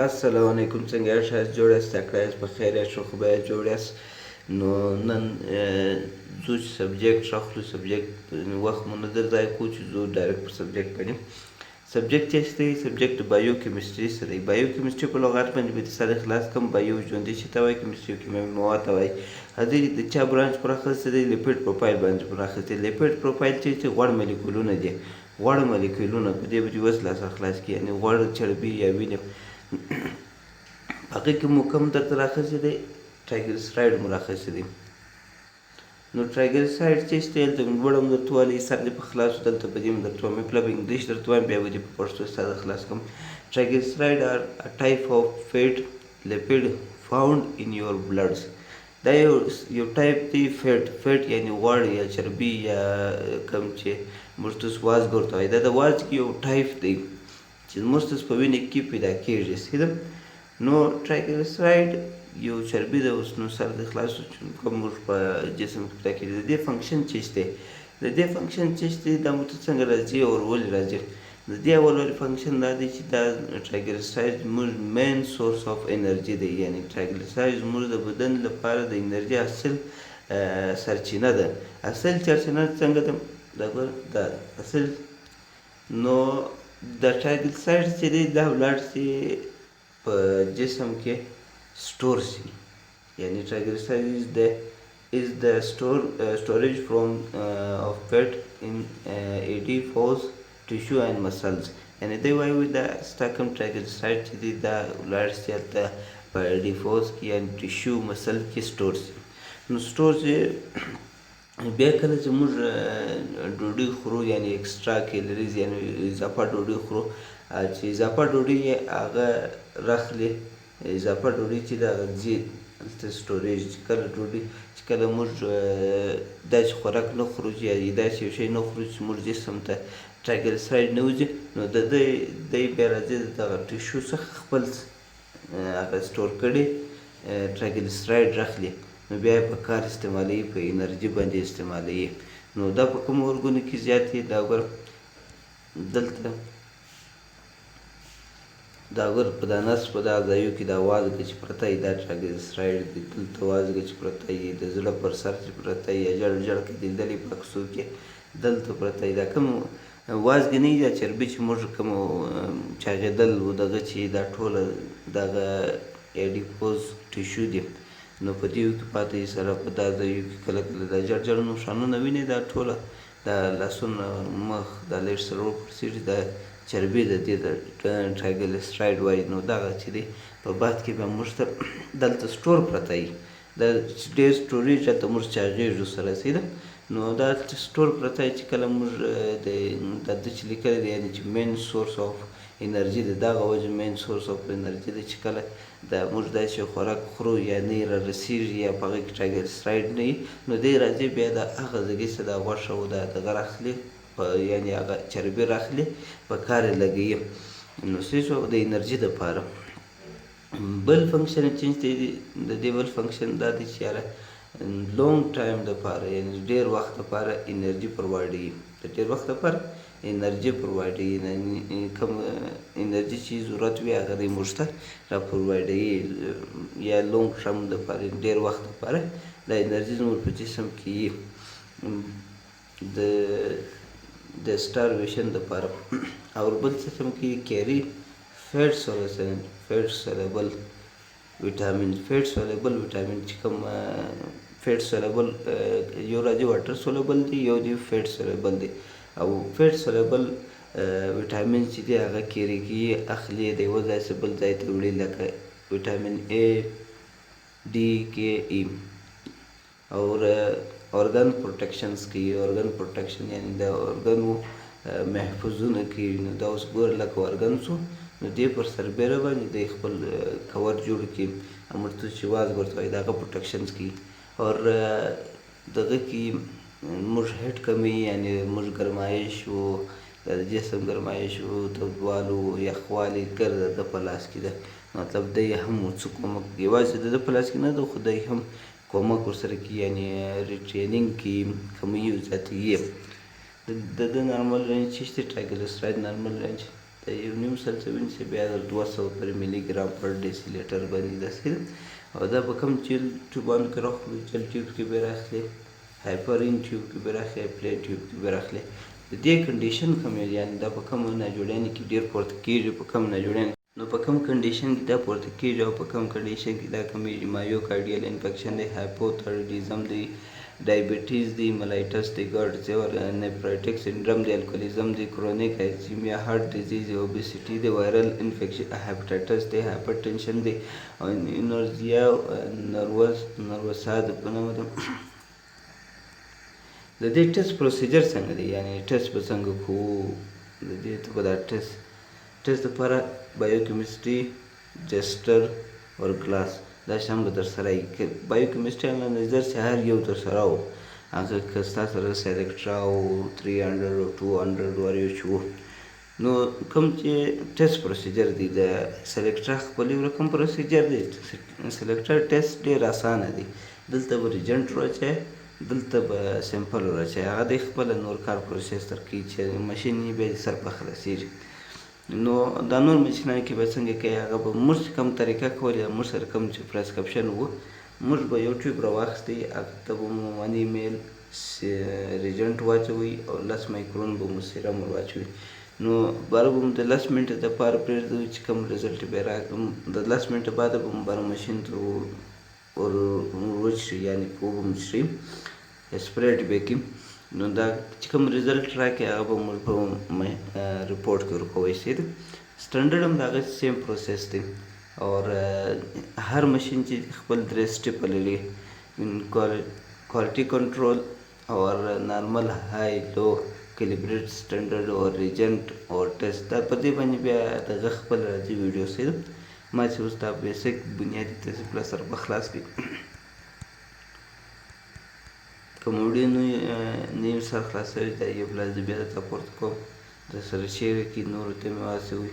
السلام علیکم، څنګه یاست؟ جوړ یاست؟ تکړه یاست؟ په خیر یاست؟ ښه خو به جوړ یاست. نو نن ځو چې سبجیکټ راخلو. سبجیکټ وخت مو نه در ضایع کوو چې ځو ډایرکټ په سبجیکټ باندې. سبجیکټ چې دی سبجیکټ بایو کیمستري څه دی؟ بایو کیمستري په لغت باندې به سره خلاص کړم. بایو ژوندي چې ته وایي، کیمستري کیمیاوي مواد ته وایي. هغې د چا برانچ پر اخیستی دی؟ لیپیډ پروفایل برانچ پر اخیستی دی. لیپیډ پروفایل چې غوړ مالیکولونه دي، غوړ مالیکولونه په دې به دې اوس لاس خلاص کړي، یعنې غوړ چربي یا وینې. هغې کې مو کوم درته راخیستی دی؟ ټرایګلیسراید مو راخیستی دی. نو ټرایګلیسراید چې دی هلته لوړ هم درته والی، سر دې په خلاصو دلته په دې هم درته وایم، مطلب انګلیش درته وایم، بیا به دې په پښتو ساده خلاص کړم. ټرایګلیسراید آر ا ټایپ آف فیټ لیپیډ فاوند ان یور بلډز. دا یو ټایپ دی فیټ یعنې غوړ یا چربي یا کوم چې موږ تاسو وازګه ورته وایي، دا د وازګې یو ټایپ دی چې زموږ تاسو په وینې کې پیدا کېږي. صحیح ده؟ نو ټرایګلیسراید یو چربي ده. اوس نو سر دې خلاص چې کوم موږ په جسم کې پیدا کېږي، د دې فنکشن څه دی؟ د دې فنکشن څه دی؟ دا مو ته څنګه راځي او ولې راځي؟ د دې اول فنکشن دا دی چې دا ټرایګلیسراید زموږ مین سورس اف انرژي دی، یعنې ټرایګلیسراید زموږ د بدن لپاره د انرژي اصل سرچینه ده. اصل سرچینه څنګه ده؟ دا ګوره دا اصل. نو د ټرایګلیسراید چې دی دا ولاړ سي په جسم کې سټور سي، یعنې ټرایګلیسراید is the storage from of fat in adipose tissue and muscles. یعنې دی وایي دا ستا کوم ټرایګلیسراید چې دی دا ولاړ سي هلته په اډیپوز کې یا ټیشو مسل کې سټور سي. نو سټور چې بیا کله چې موږ ډوډۍ خورو، یعنې اکسټرا کیلریز یعنې اضافه ډوډۍ خورو، چې اضافه ډوډۍ یې هغه راخلي، اضافه ډوډۍ چې ده هغه ځي هلته سټوریج. چې کله ډوډۍ چې کله موږ داسې خوراک نه خورو یا داسې یو شی نه خورو چې موږ جسم ته ټرایګلیسراید نه وځي، نو د دی بیا راځي د دغه ټیشو څخه خپل هغه سټور کړي ټرایګلیسراید راخلي، نو بیا یې په کار استعمالوي، په انرژي باندې استعمالوي. نو دا په کومو ارګونو کې زیات دي؟ دا ګوره دلته دا ګوره په دا نس په دا ځایو کې دا وازګه چې پرته وي دا ټرایګلیسراید دی. دلته وازګه چې پرته وي، د زړه پر سر چې پرته وي، یا جړ کې لیدلې په عکسو کې دلته پرته وي، دا کوم وازګې نه وي، دا چربي چې موږ کوم چاغېدل و دغه چې دا ټوله دغه اډیپوز ټیشو دی، نو په دېو کې پاته وي سره په دا ځایو کې کله کله دا جړ نښانونه وینئ، دا ټوله دا لاسونه مخ دا لږ سره ورپړسېږي، دا چربي د دې د ټرایګلیسراید وایي. نو دغه چې دی په بعد کې بیا موږ ته دلته سټور پرته وي، دا ډېر سټوریج هلته موږ چاغېږو سره. صحیح ده؟ نو دا سټور پرته وي چې کله موږ د ده چې لیکلی دی، یعنې چې مین سورس اف انرژي د دغه وجه مین سورس اف انرژي دی چې کله دا موږ داسې خوراک خورو یا نه یې رارسېږي یا په هغه کې ټرایګلیسراید نه وي، نو دی راځي بیا د هغه ځایګۍ څخه دا غوښه او دا دغه راخلي، یعنې هغه چربي راخلي، په کار یې لګوي. نو څه شو؟ د انرژي دپاره. بل فنکشن چې دی د دې بل فنکشن دا دی چې یاره لونګ ټایم دپاره، یعنې ډېر وخت دپاره انرژي پرووایډوي، د ډېر وخت دپاره انرژي پرووایډوي، کوم انرژي چې ضرورت وي هغه دی موږ ته را پرووایډوي، یا لونګ ټایم دپاره ډېر وخت دپاره دا انرژي زموږ په جسم کې وي د سټارویشن دپاره. او بل څه هم کې کیري فیټ سولوبل ویټامین. فیټ سولوبل ویټامین چې کوم فیټ سولوبل یو راځي واټر سولوبل دی، یو دی فیټ سولوبل دی. او فیټ سولوبل ویټامین چې دی هغه کیري کیي، اخلي د یوه ځای څخه بل ځای ته وړي، لکه ویټامین A D K E. او ارګن پروټیکشنز کوي، ارګن پروټیکشن یعنې د ارګنو محفوظونه کوي. نو دا اوس ګوره لکه ارګن شو، نو دې پر سربیره باندې دی خپل کور جوړ کړي، موږ ته چې وازګه ورته وایي د هغه پروټیکشنز کوي. او دغه کې موږ هیټ کموي، یعنې موږ ګرمایش و د جسم ګرمایش و تودوالی و یخوالی ګرده د په لاس کې ده، مطلب دی هم څه کومک یوازې د ده په لاس کې نه ده، خو دی هم کومک ورسره کوي، یعنې ریټرینینګ کوي، کموي او زیاتوي. د ده نارمل رینج چې شته ټرایګلیسراید نارمل رینج د یو نیم سلسبین چې بیا د 200 پر ملي ګرام پر ډیسي لیټر باندې داسې او دا به کوم جل ټیوبانو کې راخلو جل ټیوب کې به راخلي هایپرین ټیوب کې به راخلي پلین ټیوب کې به راخلي د دې کنډیشن کوم یعنې دا په کوم ناجوړیانو کې ډېر پورته کېږي په کوم ناجوړیانو نو په کوم کنډیشن کې دا پورته کېږي او په کوم کنډیشن کې دا کمیږي مایوکارډیل انفیکشن دی هایپوتایرویډیزم دی ډایبټیز دی ملایټس دی ګارډ زیور نیفرایټیک سنډروم دی الکوهولیزم دی کرونیک ایزیمیا هارت ډیزیز دی اوبیسیټي دی وایرل انفیکشن هیپاټایټس دی هایپرټنشن دی او انرژیا نروسا د په نوم د دې ټیسټ پروسیجر څنګه دی یعنی ټیسټ به څنګه کوو د دې ته دا ټیسټ لپاره بایوکیمستري جسټر اور ګلاس دا شام به درسره وي که بایوکیمستري انالیزر چې هر یو درسره و هغه که ستا سره سلیکټرا او 300 او 200 ور یو چې و نو کوم چې ټیسټ پروسیجر دی د سلیکټرا خپل یو رقم پروسیجر دی سلیکټر ټیسټ ډېر اسانه دی دلته به ریجنټ راچای دلته به سیمپل راچای هغه د خپله نور کار پروسس تر کوي چې مشین یې بیا د سر په خلاصېږي نو دا نور مشینان کې به څنګه کوي هغه به موږ کوم طریقه کوله موږ سره کوم چې پرسکرپشن و موږ به یو ټیوب راواخیستی هغه ته به مو 1 ایمیل ریجنټ واچوئ او 10 مایکرون به مو سیرم ور واچوئ نو باره به مو د 10 منټه دپاره پرېږدو چې کوم رزلټ به یې راکړم د 10 منټه بعده به مو بره مشین ته ور وچړي یعنې په اوبه مو چړي سپریډ به کړي نو دا چې کوم رزلټ راکړي هغه به موږ په رپورټ کې ورکوی شي سټنډرډ هم د هغه سیم پروسس دی اور هر مشین چې خپل 3 سټیپه لري کوالټي کنټرول اور نارمل های لو کیلیبریټ سټنډرډ اور ریجنټ اور ټیسټ دا په دې باندې بیا دغه خپل راځي ویډیو سي ما چې اوس دا بیسیک بنیادي تهذیب له سره به خلاص کړي کوم ویډیو نه یې سر خلاصوي دا یو بل زه بیا درته پورته کوم درسره شیر کړي نورو ته مې واچوئ